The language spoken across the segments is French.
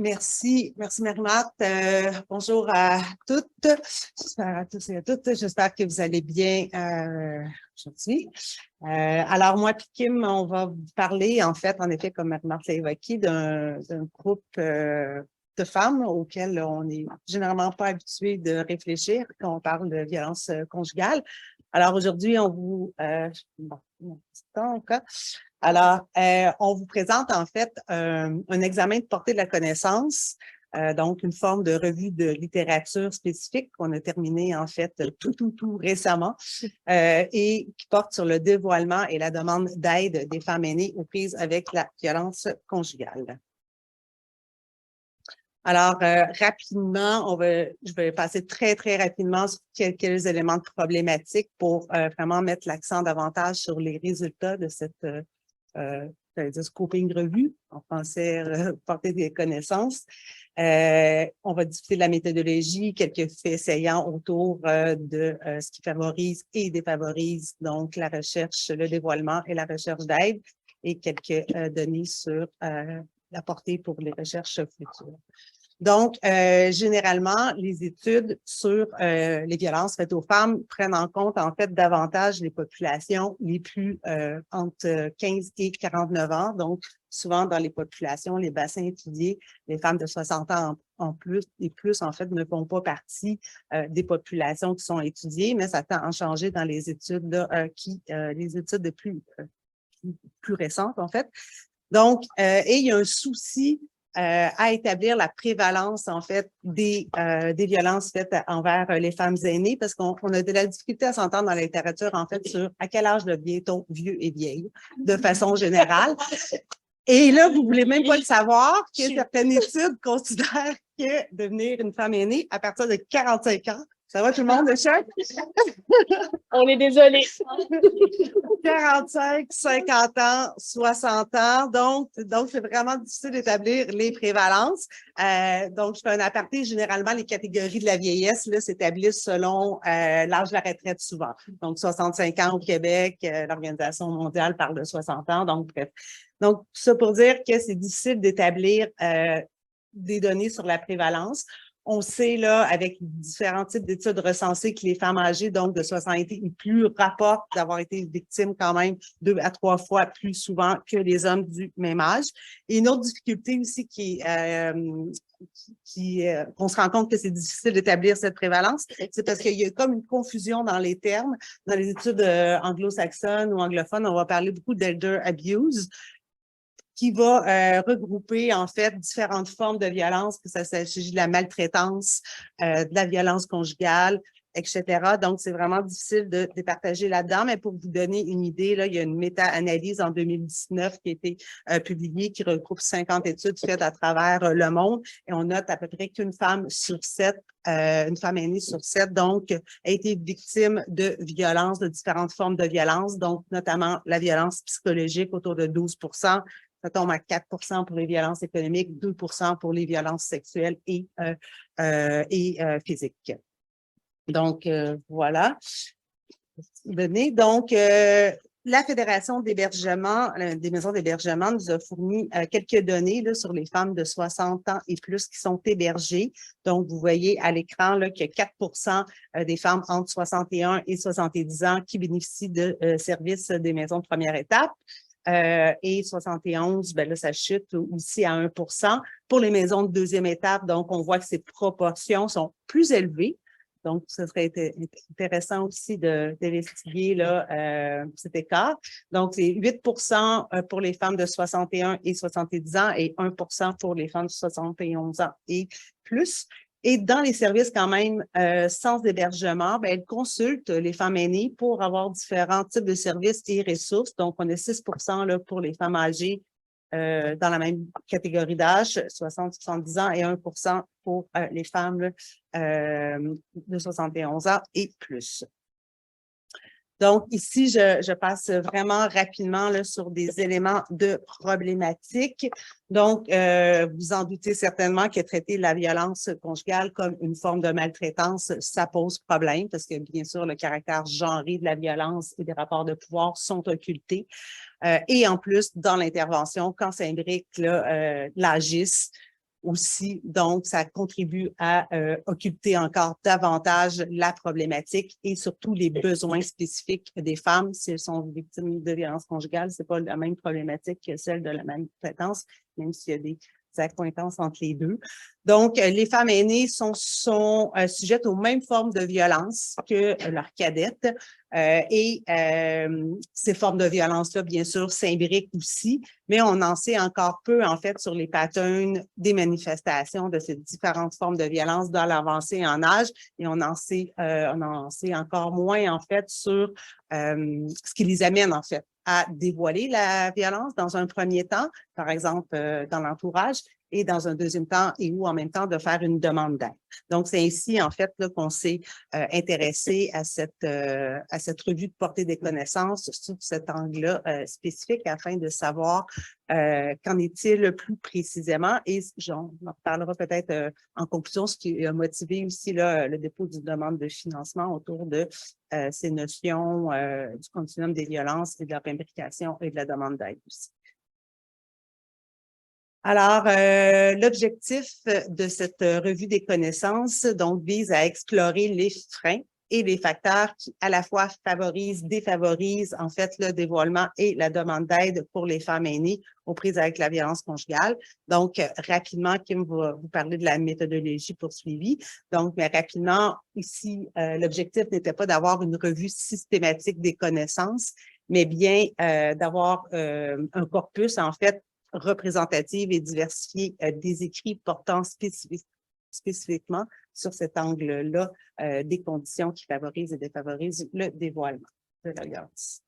Merci Marie-Marthe. Bonjour à toutes, j'espère à tous et à toutes. J'espère que vous allez bien aujourd'hui. Alors moi puis Kim, on va vous parler en fait, en effet, comme Marie-Marthe l'a évoqué, d'un groupe de femmes auxquelles on n'est généralement pas habitué de réfléchir quand on parle de violence conjugale. Alors aujourd'hui, on vous Alors, on vous présente en fait un examen de portée de la connaissance, donc une forme de revue de littérature spécifique qu'on a terminé en fait tout récemment et qui porte sur le dévoilement et la demande d'aide des femmes aînées aux prises avec la violence conjugale. Alors, rapidement, je vais passer très rapidement sur quelques éléments de problématique pour vraiment mettre l'accent davantage sur les résultats de cette scoping revue, en français, porter des connaissances. On va discuter de la méthodologie, quelques faits saillants autour de ce qui favorise et défavorise donc la recherche, le dévoilement et la recherche d'aide, et quelques données sur la portée pour les recherches futures. Donc, généralement, les études sur les violences faites aux femmes prennent en compte, en fait, davantage les populations les plus entre 15 et 49 ans. Donc, souvent, dans les populations, les bassins étudiés, les femmes de 60 ans en plus et plus, en fait, ne font pas partie des populations qui sont étudiées, mais ça tend à changer dans les études les études de plus récentes, en fait. Donc, et il y a un souci à établir la prévalence, en fait, des violences faites envers les femmes aînées, parce qu'on a de la difficulté à s'entendre dans la littérature, en fait, sur à quel âge devient-on vieux et vieille, de façon générale. Et là, vous voulez même pas le savoir que certaines études considèrent que devenir une femme aînée à partir de 45 ans, ça va tout le monde, le chef? On est désolé. 45, 50 ans, 60 ans. Donc c'est vraiment difficile d'établir les prévalences. Donc, je fais un aparté. Généralement, les catégories de la vieillesse s'établissent selon l'âge de la retraite souvent. Donc, 65 ans au Québec, l'Organisation mondiale parle de 60 ans. Donc, bref. Donc, ça pour dire que c'est difficile d'établir des données sur la prévalence. On sait, là, avec différents types d'études recensées, que les femmes âgées, donc de 60 ans et plus, rapportent d'avoir été victimes quand même 2 à 3 fois plus souvent que les hommes du même âge. Et une autre difficulté aussi qu'on se rend compte que c'est difficile d'établir cette prévalence, c'est parce qu'il y a comme une confusion dans les termes. Dans les études anglo-saxonnes ou anglophones, on va parler beaucoup d'elder abuse, qui va regrouper, en fait, différentes formes de violence, que ça s'agit de la maltraitance, de la violence conjugale, etc. Donc, c'est vraiment difficile de départager là-dedans, mais pour vous donner une idée, là, il y a une méta-analyse en 2019 qui a été publiée, qui regroupe 50 études faites à travers le monde, et on note à peu près qu'une femme sur 7, une femme aînée sur 7, donc, a été victime de violences, de différentes formes de violence, donc notamment la violence psychologique autour de 12%, ça tombe à 4 pour les violences économiques, 2 pour les violences sexuelles et physiques. Donc, voilà. Donc, la Fédération d'hébergement, des maisons d'hébergement nous a fourni quelques données là, sur les femmes de 60 ans et plus qui sont hébergées. Donc, vous voyez à l'écran qu'il y a 4 des femmes entre 61 et 70 ans qui bénéficient de services des maisons de première étape. Et 71, ben là, ça chute aussi à 1 pour les maisons de deuxième étape. Donc, on voit que ces proportions sont plus élevées. Donc, ce serait intéressant aussi d'investiguer cet écart. Donc, c'est 8 pour les femmes de 61 et 70 ans et 1 pour les femmes de 71 ans et plus. Et dans les services quand même sans hébergement, ben, elles consultent les femmes aînées pour avoir différents types de services et ressources. Donc, on a 6 là, pour les femmes âgées dans la même catégorie d'âge, 60-70 ans, et 1 pour les femmes de 71 ans et plus. Donc, ici, je passe vraiment rapidement là, sur des éléments de problématique. Donc, vous en doutez certainement que traiter la violence conjugale comme une forme de maltraitance, ça pose problème parce que, bien sûr, le caractère genré de la violence et des rapports de pouvoir sont occultés. Et en plus, dans l'intervention, quand ça imbrique l'AGIS, aussi. Donc, ça contribue à occulter encore davantage la problématique et surtout les besoins spécifiques des femmes. Si elles sont victimes de violences conjugales, c'est pas la même problématique que celle de la maltraitance, même s'il y a des accointances entre les deux. Donc, les femmes aînées sont sujettes aux mêmes formes de violence que leurs cadettes. Ces formes de violence-là, bien sûr, s'imbriquent aussi, mais on en sait encore peu, en fait, sur les patterns des manifestations de ces différentes formes de violence dans l'avancée en âge, et on en sait encore moins, en fait, sur ce qui les amène, en fait, à dévoiler la violence dans un premier temps, par exemple, dans l'entourage, et dans un deuxième temps et ou en même temps de faire une demande d'aide. Donc, c'est ainsi, en fait, qu'on s'est intéressé à cette revue de portée des connaissances sous cet angle-là spécifique afin de savoir qu'en est-il plus précisément. Et on en reparlera peut-être en conclusion, ce qui a motivé aussi là, le dépôt d'une demande de financement autour de ces notions du continuum des violences et de leur imbrication et de la demande d'aide aussi. Alors, l'objectif de cette revue des connaissances, donc, vise à explorer les freins et les facteurs qui, à la fois, défavorisent, en fait, le dévoilement et la demande d'aide pour les femmes aînées aux prises avec la violence conjugale. Donc, rapidement, Kim va vous parler de la méthodologie poursuivie. Donc, mais rapidement, ici, l'objectif n'était pas d'avoir une revue systématique des connaissances, mais bien d'avoir un corpus, en fait, représentative et diversifiée des écrits portant spécifiquement sur cet angle-là des conditions qui favorisent et défavorisent le dévoilement de la violence.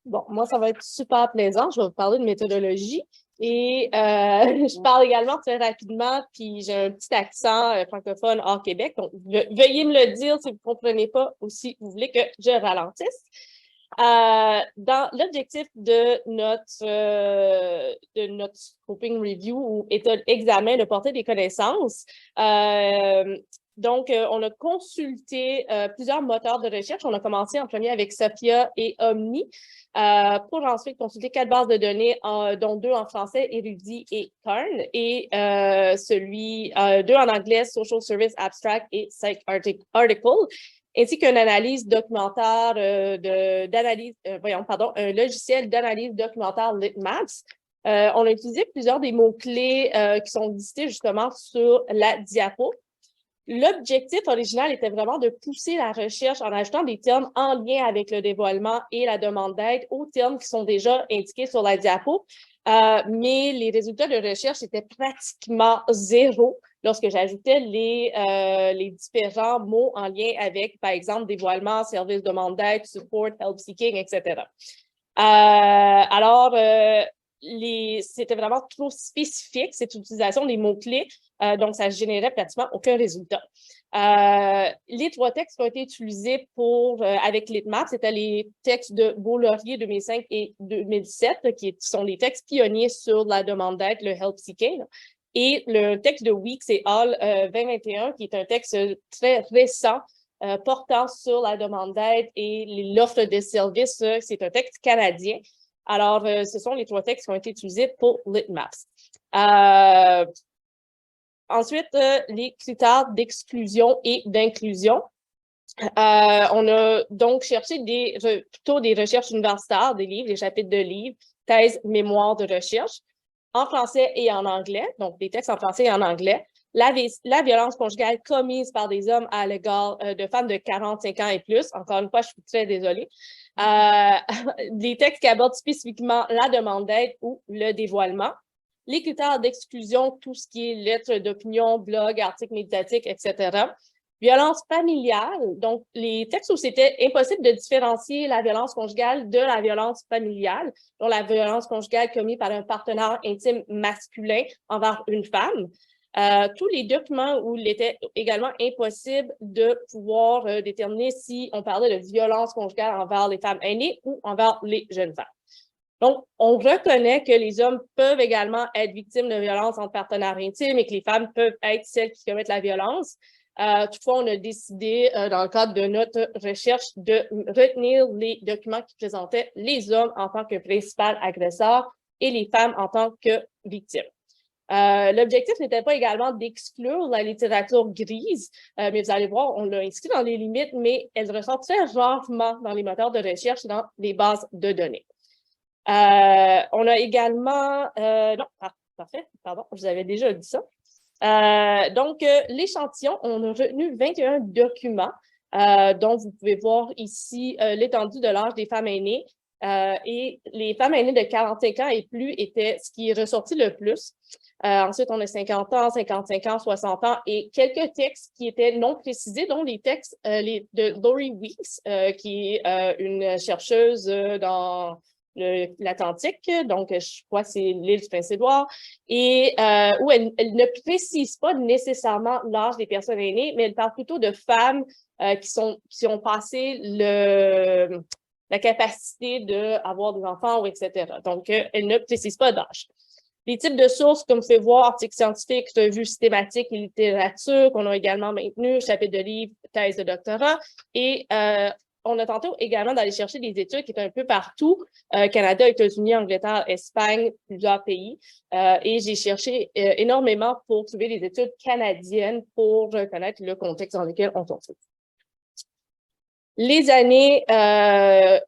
Bon, moi, ça va être super plaisant. Je vais vous parler de méthodologie et je parle également très rapidement, puis j'ai un petit accent francophone hors Québec. Donc, veuillez me le dire si vous ne comprenez pas ou si vous voulez que je ralentisse. Dans l'objectif de notre scoping review ou examen de portée des connaissances, donc, on a consulté plusieurs moteurs de recherche. On a commencé en premier avec Sophia et Omni pour ensuite consulter 4 bases de données, dont 2 en français, Érudit et Kern, et 2 en anglais, Social Service Abstract et Psych Article, ainsi qu'une analyse documentaire un logiciel d'analyse documentaire LitMaps. On a utilisé plusieurs des mots-clés qui sont listés justement sur la diapo. L'objectif original était vraiment de pousser la recherche en ajoutant des termes en lien avec le dévoilement et la demande d'aide aux termes qui sont déjà indiqués sur la diapo. Mais les résultats de recherche étaient pratiquement zéro lorsque j'ajoutais les différents mots en lien avec, par exemple, dévoilement, service, demande d'aide, support, help seeking, etc. C'était vraiment trop spécifique, cette utilisation des mots-clés, donc ça ne générait pratiquement aucun résultat. Les 3 textes qui ont été utilisés avec LitMaps, c'était les textes de Beau-Laurier 2005 et 2017, qui sont les textes pionniers sur la demande d'aide, le help seeking. Et le texte de Weeks et Hall 2021, qui est un texte très récent, portant sur la demande d'aide et l'offre de services. C'est un texte canadien. Alors, ce sont les 3 textes qui ont été utilisés pour LitMaps. Ensuite, les critères d'exclusion et d'inclusion. On a donc cherché plutôt des recherches universitaires, des livres, des chapitres de livres, thèses, mémoires de recherche, en français et en anglais, donc des textes en français et en anglais. La violence conjugale commise par des hommes à l'égard de femmes de 45 ans et plus. Encore une fois, je suis très désolée. Des textes qui abordent spécifiquement la demande d'aide ou le dévoilement. Les critères d'exclusion, tout ce qui est lettres d'opinion, blog, articles médiatiques, etc. Violence familiale, donc les textes où c'était impossible de différencier la violence conjugale de la violence familiale, donc la violence conjugale commise par un partenaire intime masculin envers une femme. Tous les documents où il était également impossible de pouvoir déterminer si on parlait de violence conjugale envers les femmes aînées ou envers les jeunes femmes. Donc, on reconnaît que les hommes peuvent également être victimes de violences entre partenaires intimes et que les femmes peuvent être celles qui commettent la violence. Toutefois, on a décidé, dans le cadre de notre recherche, de retenir les documents qui présentaient les hommes en tant que principal agresseur et les femmes en tant que victimes. L'objectif n'était pas également d'exclure la littérature grise, mais vous allez voir, on l'a inscrit dans les limites, mais elle ressort très rarement dans les moteurs de recherche, dans les bases de données. On a également... non, parfait, pardon, je vous avais déjà dit ça. Donc, l'échantillon, on a retenu 21 documents, dont vous pouvez voir ici l'étendue de l'âge des femmes aînées. Et les femmes aînées de 45 ans et plus étaient ce qui est ressorti le plus. Ensuite, on a 50 ans, 55 ans, 60 ans et quelques textes qui étaient non précisés, dont les textes de Lori Weeks, qui est une chercheuse dans l'Atlantique, donc je crois que c'est l'île du Prince-Édouard, et où elle ne précise pas nécessairement l'âge des personnes aînées, mais elle parle plutôt de femmes qui ont passé la capacité d'avoir des enfants, etc. Donc, elle ne précise pas d'âge. Les types de sources, comme vous pouvez voir, articles scientifiques, revues systématiques et littérature, qu'on a également maintenu, chapitres de livres, thèses de doctorat, et on a tenté également d'aller chercher des études qui étaient un peu partout, Canada, États-Unis, Angleterre, Espagne, plusieurs pays. Et j'ai cherché énormément pour trouver des études canadiennes pour connaître le contexte dans lequel on se trouve. Les années,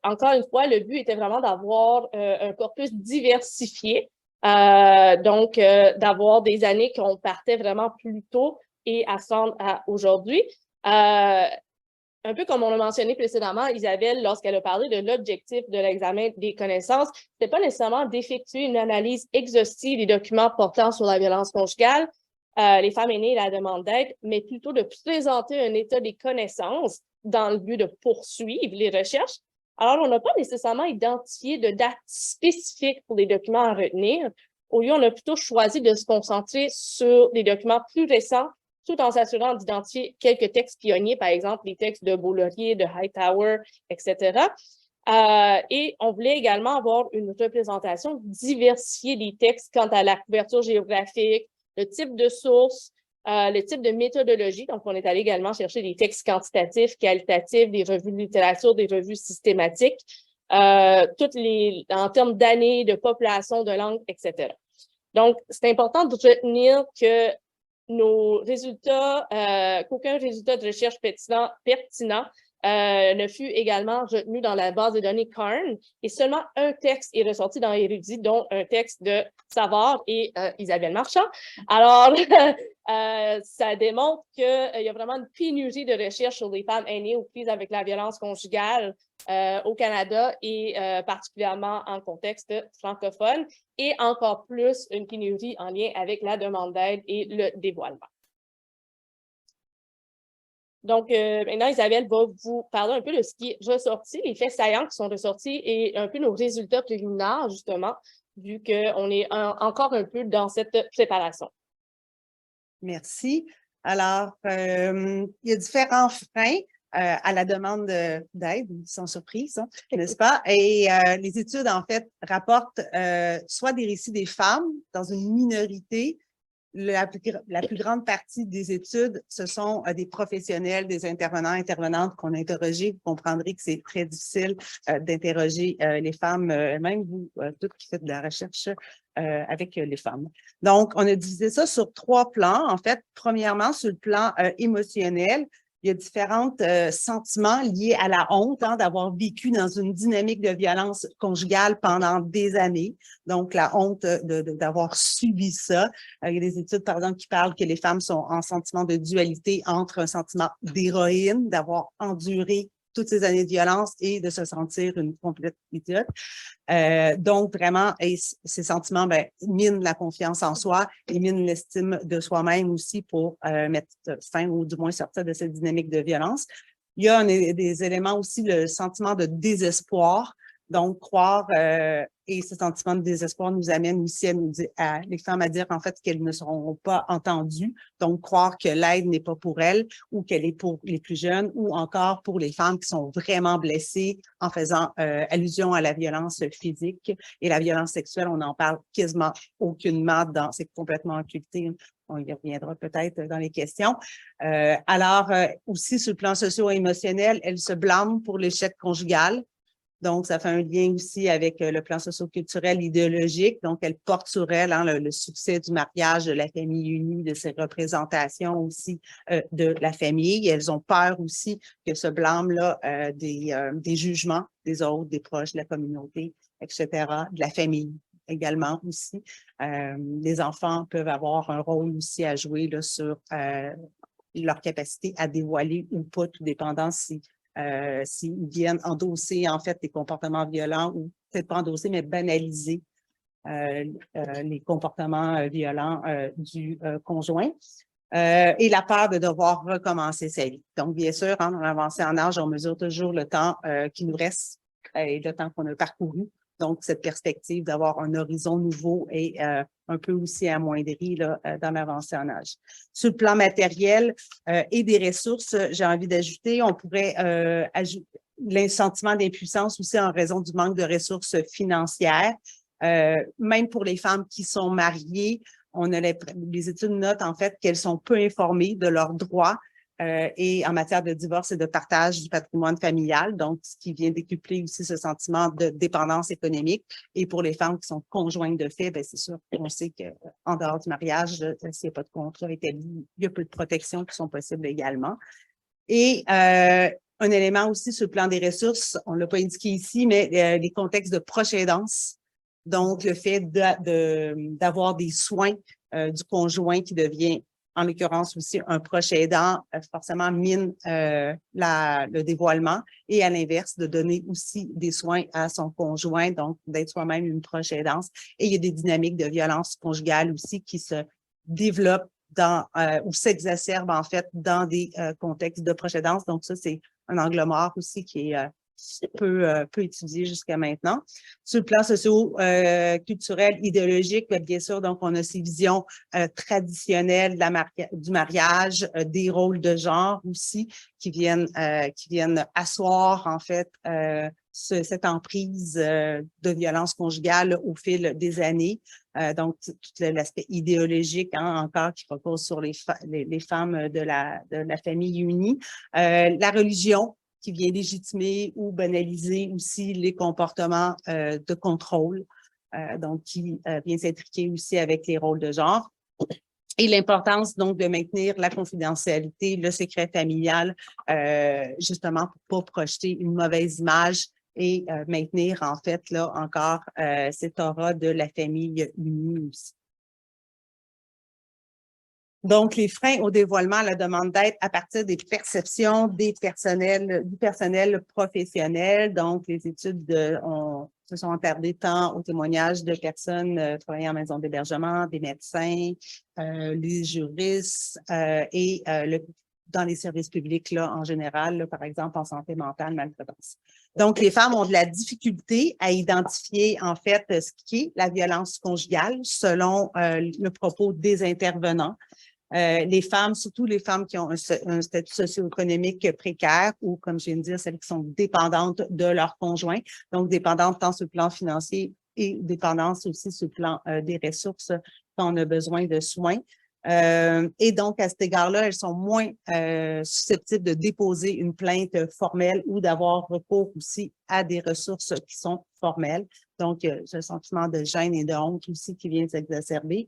encore une fois, le but était vraiment d'avoir un corpus diversifié. Donc, d'avoir des années qu'on partait vraiment plus tôt et à s'en à aujourd'hui. Un peu comme on l'a mentionné précédemment, Isabelle, lorsqu'elle a parlé de l'objectif de l'examen des connaissances, c'était pas nécessairement d'effectuer une analyse exhaustive des documents portant sur la violence conjugale, les femmes aînées et la demande d'aide, mais plutôt de présenter un état des connaissances dans le but de poursuivre les recherches. Alors, on n'a pas nécessairement identifié de date spécifique pour les documents à retenir. Au lieu, on a plutôt choisi de se concentrer sur des documents plus récents, tout en s'assurant d'identifier quelques textes pionniers, par exemple les textes de Beaulaurier, de Hightower, etc. Et on voulait également avoir une représentation diversifiée des textes quant à la couverture géographique, le type de source, le type de méthodologie. Donc, on est allé également chercher des textes quantitatifs, qualitatifs, des revues de littérature, des revues systématiques, en termes d'années, de population, de langue, etc. Donc, c'est important de retenir que nos résultats, qu'aucun résultat de recherche pertinent ne fut également retenu dans la base de données CARN et seulement un texte est ressorti dans Érudit, dont un texte de Savard et Isabelle Marchand. Alors, ça démontre qu'il y a vraiment une pénurie de recherche sur les femmes aînées aux prises avec la violence conjugale au Canada et particulièrement en contexte francophone et encore plus une pénurie en lien avec la demande d'aide et le dévoilement. Donc, maintenant, Isabelle va vous parler un peu de ce qui est ressorti, les faits saillants qui sont ressortis et un peu nos résultats préliminaires, justement, vu qu'on est encore un peu dans cette préparation. Merci. Alors, il y a différents freins à la demande d'aide, sans surprise, hein, n'est-ce pas? Et les études, en fait, rapportent soit des récits des femmes dans une minorité. La plus grande partie des études, ce sont des professionnels, des intervenants, intervenantes qu'on a interrogés. Vous comprendrez que c'est très difficile d'interroger les femmes, même vous, toutes qui faites de la recherche avec les femmes. Donc, on a divisé ça sur 3 plans. En fait, premièrement, sur le plan émotionnel, il y a différents sentiments liés à la honte, hein, d'avoir vécu dans une dynamique de violence conjugale pendant des années. Donc, la honte d'avoir subi ça. Il y a des études, par exemple, qui parlent que les femmes sont en sentiment de dualité entre un sentiment d'héroïne, d'avoir enduré toutes ces années de violence et de se sentir une complète idiote. Donc, vraiment, ces sentiments minent la confiance en soi et minent l'estime de soi-même aussi pour mettre fin ou du moins sortir de cette dynamique de violence. Il y a des éléments aussi, le sentiment de désespoir. Donc, croire et ce sentiment de désespoir nous amène aussi à les femmes à dire en fait qu'elles ne seront pas entendues. Donc, croire que l'aide n'est pas pour elles ou qu'elle est pour les plus jeunes ou encore pour les femmes qui sont vraiment blessées en faisant allusion à la violence physique et la violence sexuelle. On n'en parle quasiment aucunement c'est complètement occulté. On y reviendra peut-être dans les questions. Alors, aussi sur le plan socio-émotionnel, elles se blâment pour l'échec conjugal. Donc, ça fait un lien aussi avec le plan socio-culturel idéologique. Donc, elle porte sur elle le succès du mariage, de la famille unie, de ses représentations aussi de la famille. Elles ont peur aussi que ce blâme-là des jugements des autres, des proches, de la communauté, etc., de la famille également aussi. Les enfants peuvent avoir un rôle aussi à jouer là, sur leur capacité à dévoiler ou pas, tout dépendant s'ils viennent endosser en fait des comportements violents ou peut-être pas endosser, mais banaliser les comportements violents du conjoint. Et la peur de devoir recommencer sa vie. Donc, bien sûr, dans l'avancée en âge, on mesure toujours le temps qui nous reste et le temps qu'on a parcouru. Donc, cette perspective d'avoir un horizon nouveau est un peu aussi amoindrie là, dans l'avancée en âge. Sur le plan matériel et des ressources, j'ai envie d'ajouter, on pourrait ajouter le sentiment d'impuissance aussi en raison du manque de ressources financières. Même pour les femmes qui sont mariées, on a les études notent en fait qu'elles sont peu informées de leurs droits et en matière de divorce et de partage du patrimoine familial, donc ce qui vient décupler aussi ce sentiment de dépendance économique. Et pour les femmes qui sont conjointes de fait, c'est sûr qu'on sait qu'en dehors du mariage, s'il n'y a pas de contrat établi, il y a peu de protections qui sont possibles également. Et un élément aussi sur le plan des ressources, on ne l'a pas indiqué ici, mais les contextes de proche aidance. Donc, le fait d'avoir des soins du conjoint qui devient, en l'occurrence aussi, un proche aidant, forcément mine le dévoilement. Et à l'inverse, de donner aussi des soins à son conjoint, donc d'être soi-même une proche aidance. Et il y a des dynamiques de violence conjugale aussi qui se développent ou s'exacerbent en fait dans des contextes de proche aidance. Donc, ça, c'est un angle mort aussi qui est peu étudié jusqu'à maintenant. Sur le plan socio-culturel, idéologique, bien sûr, donc on a ces visions traditionnelles du mariage, des rôles de genre aussi qui viennent asseoir en fait cette emprise de violence conjugale au fil des années. Donc, tout l'aspect idéologique encore qui repose sur les femmes de la famille unie. La religion, qui vient légitimer ou banaliser aussi les comportements de contrôle, donc qui vient s'intriquer aussi avec les rôles de genre. Et l'importance donc de maintenir la confidentialité, le secret familial, justement pour pas projeter une mauvaise image et maintenir en fait là encore cette aura de la famille unie aussi. Donc, les freins au dévoilement, la demande d'aide à partir des perceptions du personnel professionnel. Donc, les études se sont attardées tant aux témoignages de personnes travaillant en maison d'hébergement, des médecins, les juristes et dans les services publics là, en général, là, par exemple en santé mentale, maltraitance. Donc, les femmes ont de la difficulté à identifier en fait ce qui est la violence conjugale selon le propos des intervenants. Les femmes, surtout les femmes qui ont un statut socio-économique précaire ou, comme je viens de dire, celles qui sont dépendantes de leur conjoint, donc dépendantes tant sur le plan financier et dépendantes aussi sur le plan des ressources quand on a besoin de soins. Et donc, à cet égard-là, elles sont moins susceptibles de déposer une plainte formelle ou d'avoir recours aussi à des ressources qui sont formelles. Donc, ce sentiment de gêne et de honte aussi qui vient s'exacerber.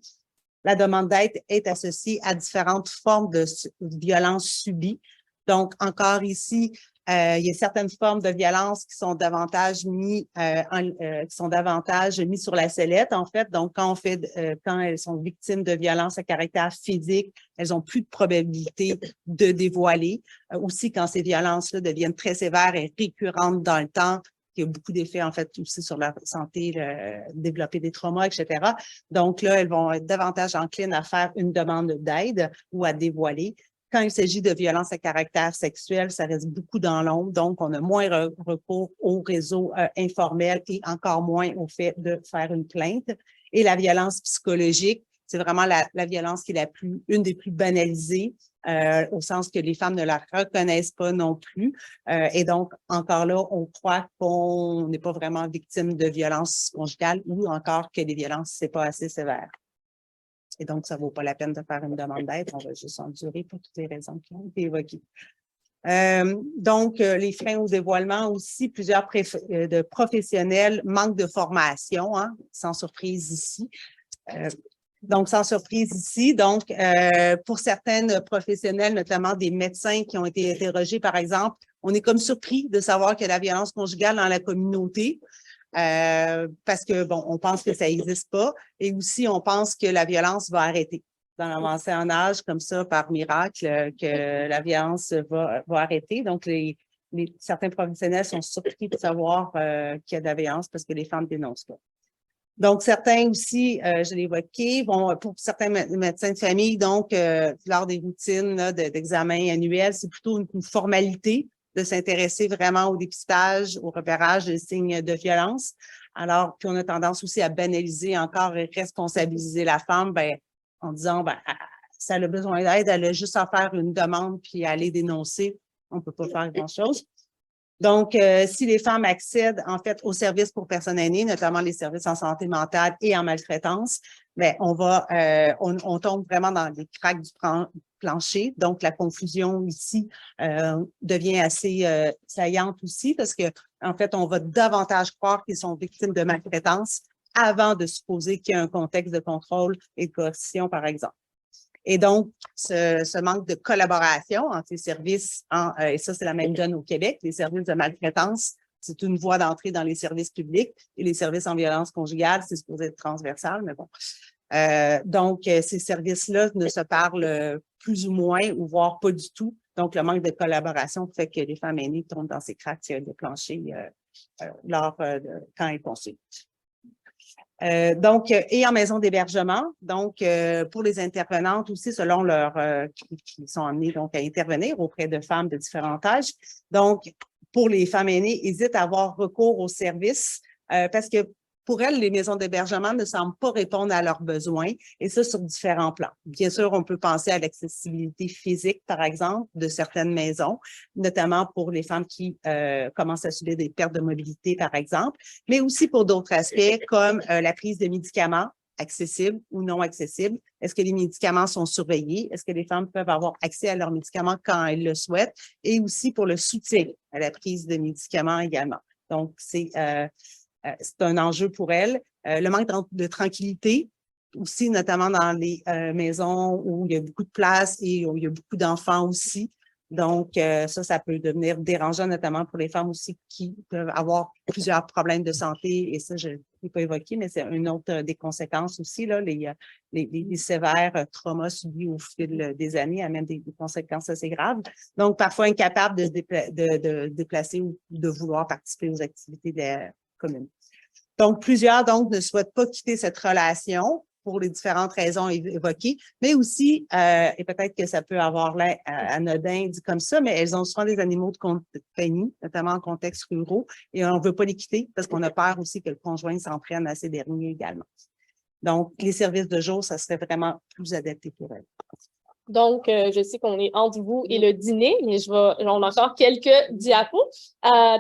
La demande d'aide est associée à différentes formes de violence subie. Donc, encore ici, il y a certaines formes de violence qui sont davantage mis sur la sellette, en fait. Donc, quand elles sont victimes de violences à caractère physique, elles ont plus de probabilité de dévoiler. Aussi, quand ces violences-là deviennent très sévères et récurrentes dans le temps, il y a beaucoup d'effets, en fait, aussi sur leur santé, développer des traumas, etc. Donc là, elles vont être davantage enclines à faire une demande d'aide ou à dévoiler. Quand il s'agit de violences à caractère sexuel, ça reste beaucoup dans l'ombre. Donc, on a moins recours au réseau informel et encore moins au fait de faire une plainte. Et la violence psychologique, c'est vraiment la violence qui est une des plus banalisées, au sens que les femmes ne la reconnaissent pas non plus. Et donc, encore là, on croit qu'on n'est pas vraiment victime de violences conjugales ou encore que les violences, c'est pas assez sévère. Et donc, ça vaut pas la peine de faire une demande d'aide. On va juste endurer pour toutes les raisons qui ont été évoquées. Donc, les freins au dévoilement aussi, plusieurs de professionnels manquent de formation, hein, sans surprise ici. Donc, sans surprise ici. Donc, pour certaines professionnels, notamment des médecins qui ont été interrogés, par exemple, on est comme surpris de savoir qu'il y a la violence conjugale dans la communauté. Parce que, bon, on pense que ça n'existe pas et aussi, on pense que la violence va arrêter dans l'avancée en âge, comme ça, par miracle, que la violence va arrêter. Donc, certains professionnels sont surpris de savoir qu'il y a de la violence parce que les femmes dénoncent pas. Donc, certains aussi, je l'ai évoqué, pour certains médecins de famille, donc, lors des routines d'examen annuels, c'est plutôt une formalité de s'intéresser vraiment au dépistage, au repérage des signes de violence. Alors, puis on a tendance aussi à banaliser encore et responsabiliser la femme, en disant, si elle a besoin d'aide, elle a juste à faire une demande puis aller dénoncer. On ne peut pas faire grand-chose. Donc, si les femmes accèdent en fait aux services pour personnes aînées, notamment les services en santé mentale et en maltraitance, on tombe vraiment dans les cracks du plancher. Donc, la confusion ici devient assez saillante aussi parce que en fait, on va davantage croire qu'ils sont victimes de maltraitance avant de supposer qu'il y a un contexte de contrôle et de coercition, par exemple. Et donc, ce manque de collaboration entre les services, et ça, c'est la même donne au Québec, les services de maltraitance, c'est une voie d'entrée dans les services publics et les services en violence conjugale, c'est supposé être transversal, mais bon. Donc, ces services-là ne se parlent plus ou moins ou voire pas du tout. Donc, le manque de collaboration fait que les femmes aînées tombent dans ces cracks déclenchés quand elles consultent. Et en maison d'hébergement, donc pour les intervenantes aussi, selon qui sont amenées donc à intervenir auprès de femmes de différents âges. Donc, pour les femmes aînées, hésitent à avoir recours aux services parce que pour elles, les maisons d'hébergement ne semblent pas répondre à leurs besoins, et ça sur différents plans. Bien sûr, on peut penser à l'accessibilité physique, par exemple, de certaines maisons, notamment pour les femmes qui commencent à subir des pertes de mobilité, par exemple, mais aussi pour d'autres aspects comme la prise de médicaments accessibles ou non accessibles. Est-ce que les médicaments sont surveillés? Est-ce que les femmes peuvent avoir accès à leurs médicaments quand elles le souhaitent? Et aussi pour le soutien à la prise de médicaments également. Donc, c'est un enjeu pour elles. Le manque de tranquillité aussi, notamment dans les maisons où il y a beaucoup de place et où il y a beaucoup d'enfants aussi. Donc, ça peut devenir dérangeant, notamment pour les femmes aussi qui peuvent avoir plusieurs problèmes de santé. Et ça, je ne l'ai pas évoqué, mais c'est une autre des conséquences aussi, là, les sévères traumas subis au fil des années amènent des conséquences assez graves. Donc, parfois incapables de se déplacer ou de vouloir participer aux activités de la commune. Donc, plusieurs ne souhaitent pas quitter cette relation pour les différentes raisons évoquées, mais aussi, et peut-être que ça peut avoir l'air anodin dit comme ça, mais elles ont souvent des animaux de compagnie, notamment en contexte ruraux, et on ne veut pas les quitter parce qu'on a peur aussi que le conjoint s'en prenne à ces derniers également. Donc, les services de jour, ça serait vraiment plus adapté pour elles. Donc, je sais qu'on est entre vous et le dîner, mais on a encore quelques diapos.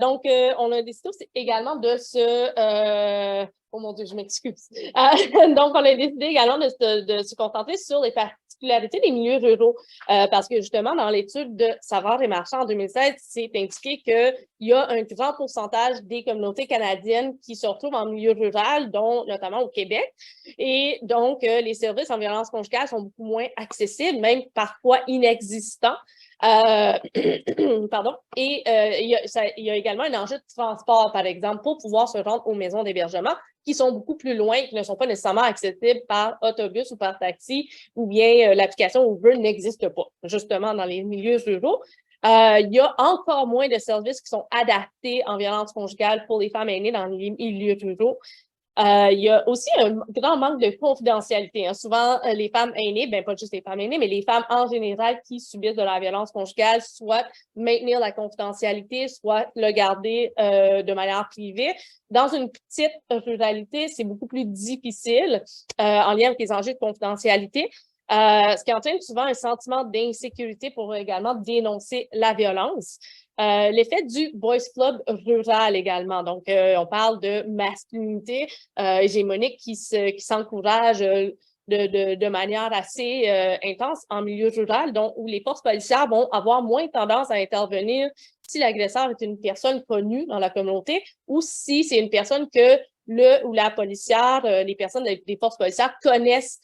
Donc, on a décidé également de oh mon Dieu, je m'excuse. Donc, on a décidé également de se concentrer sur les particularités des milieux ruraux, parce que justement, dans l'étude de Savard et Marchand en 2016, c'est indiqué qu'il y a un grand pourcentage des communautés canadiennes qui se retrouvent en milieu rural, dont notamment au Québec. Et donc, les services en violence conjugale sont beaucoup moins accessibles, même parfois inexistants. Pardon. Et il y a également un enjeu de transport, par exemple, pour pouvoir se rendre aux maisons d'hébergement qui sont beaucoup plus loin, qui ne sont pas nécessairement accessibles par autobus ou par taxi, ou bien l'application Uber n'existe pas, justement, dans les milieux ruraux. Il y a encore moins de services qui sont adaptés en violence conjugale pour les femmes aînées dans les milieux ruraux. Il y a aussi un grand manque de confidentialité. Hein. Souvent, les femmes aînées, pas juste les femmes aînées, mais les femmes en général qui subissent de la violence conjugale, soit maintenir la confidentialité, soit le garder de manière privée. Dans une petite ruralité, c'est beaucoup plus difficile en lien avec les enjeux de confidentialité. Ce qui entraîne souvent un sentiment d'insécurité pour également dénoncer la violence. L'effet du boys club rural également. Donc, on parle de masculinité hégémonique qui s'encourage de manière assez intense en milieu rural, donc où les forces policières vont avoir moins tendance à intervenir si l'agresseur est une personne connue dans la communauté ou si c'est une personne que le ou la policière, les personnes des forces policières connaissent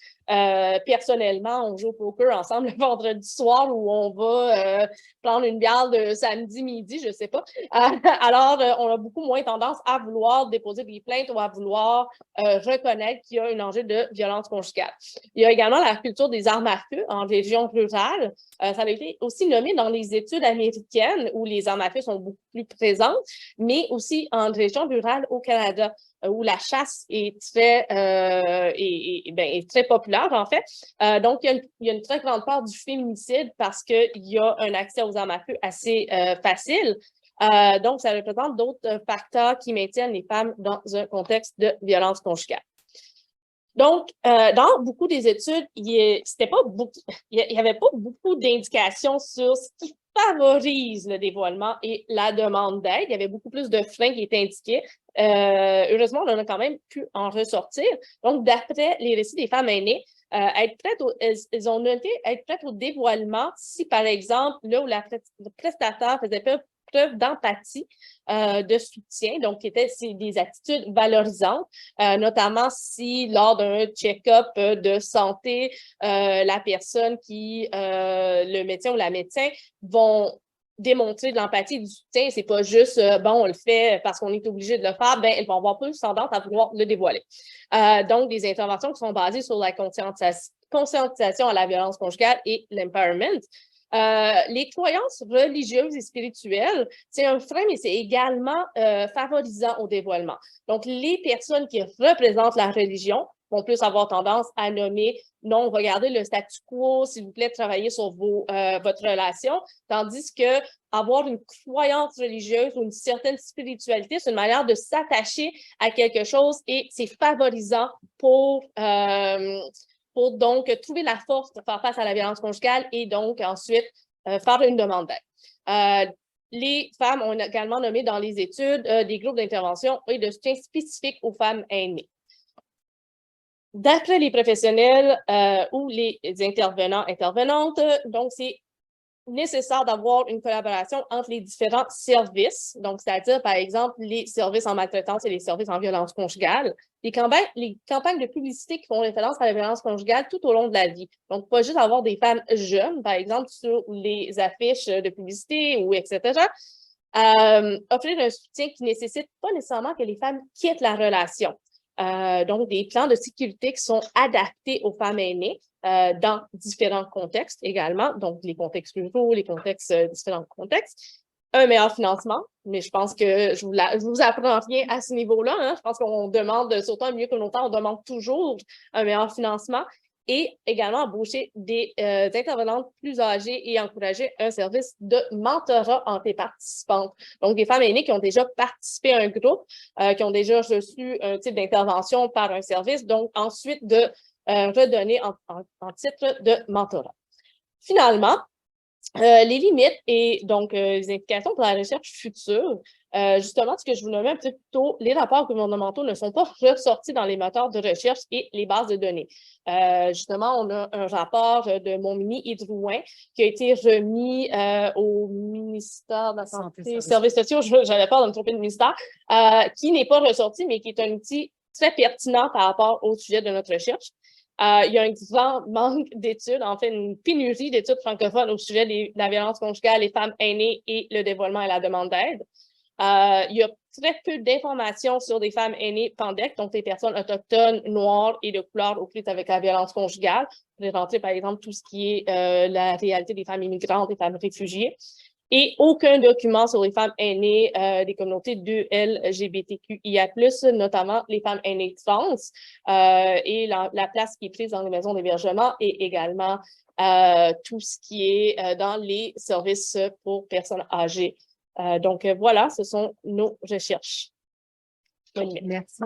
personnellement. On joue au poker ensemble le vendredi soir où on va prendre une bière de samedi midi, je sais pas. Alors, on a beaucoup moins tendance à vouloir déposer des plaintes ou à vouloir reconnaître qu'il y a un enjeu de violence conjugale. Il y a également la culture des armes à feu en région rurale. Ça a été aussi nommé dans les études américaines où les armes à feu sont beaucoup plus présentes, mais aussi en région rurale au Canada où la chasse est très populaire, en fait. Donc, il y a une très grande part du féminicide parce qu'il y a un accès aux armes à feu assez facile. Donc, ça représente d'autres facteurs qui maintiennent les femmes dans un contexte de violence conjugale. Donc, dans beaucoup des études, il y avait pas beaucoup d'indications sur ce qui favorise le dévoilement et la demande d'aide. Il y avait beaucoup plus de freins qui étaient indiqués. Heureusement, on en a quand même pu en ressortir. Donc, d'après les récits des femmes aînées, elles ont noté être prêtes au dévoilement si, par exemple, là où le prestataire faisait preuve d'empathie, de soutien, donc qui étaient des attitudes valorisantes, notamment si lors d'un check-up de santé, la personne le médecin ou la médecin vont démontrer de l'empathie et du soutien, c'est pas juste bon, on le fait parce qu'on est obligé de le faire, ben elles vont avoir plus tendance à vouloir le dévoiler. Donc, des interventions qui sont basées sur la conscientisation à la violence conjugale et l'empowerment. Les croyances religieuses et spirituelles, c'est un frein, mais c'est également favorisant au dévoilement. Donc, les personnes qui représentent la religion vont plus avoir tendance à nommer « non, regardez le statu quo, s'il vous plaît, travaillez sur votre relation », tandis que avoir une croyance religieuse ou une certaine spiritualité, c'est une manière de s'attacher à quelque chose et c'est favorisant pour donc trouver la force de faire face à la violence conjugale et donc ensuite faire une demande d'aide. Les femmes ont également nommé dans les études des groupes d'intervention et de soutien spécifiques aux femmes aînées. D'après les professionnels ou les intervenantes, donc c'est nécessaire d'avoir une collaboration entre les différents services, donc c'est-à-dire, par exemple, les services en maltraitance et les services en violence conjugale, les campagnes de publicité qui font référence à la violence conjugale tout au long de la vie. Donc, pas juste avoir des femmes jeunes, par exemple, sur les affiches de publicité ou etc. Offrir un soutien qui ne nécessite pas nécessairement que les femmes quittent la relation. Donc, des plans de sécurité qui sont adaptés aux femmes aînées dans différents contextes également, donc les contextes ruraux, les contextes, différents contextes. Un meilleur financement, mais je pense que je vous apprends rien à ce niveau-là. Hein. Je pense qu'on demande, surtout en milieu communautaire, on demande toujours un meilleur financement et également embaucher des intervenantes plus âgées et encourager un service de mentorat entre les participantes. Donc, des femmes aînées qui ont déjà participé à un groupe, qui ont déjà reçu un type d'intervention par un service, donc ensuite de redonner en titre de mentorat. Finalement, les limites et donc les indications pour la recherche future. Justement, ce que je vous nommais un petit peu plus tôt, les rapports gouvernementaux ne sont pas ressortis dans les moteurs de recherche et les bases de données. Justement, on a un rapport de Montminy et Drouin qui a été remis au ministère de la Santé et Services sociaux, j'avais peur de me tromper de ministère, qui n'est pas ressorti, mais qui est un outil très pertinent par rapport au sujet de notre recherche. Il y a un grand manque d'études, en fait, une pénurie d'études francophones au sujet de la violence conjugale, les femmes aînées et le dévoilement et la demande d'aide. Il y a très peu d'informations sur des femmes aînées PANDEC, donc des personnes autochtones, noires et de couleur au plus avec la violence conjugale. Je vais rentrer, par exemple, tout ce qui est la réalité des femmes immigrantes, des femmes réfugiées. Et aucun document sur les femmes aînées des communautés de LGBTQIA+, notamment les femmes aînées trans et la place qui est prise dans les maisons d'hébergement et également tout ce qui est dans les services pour personnes âgées. Donc, voilà, ce sont nos recherches. Merci.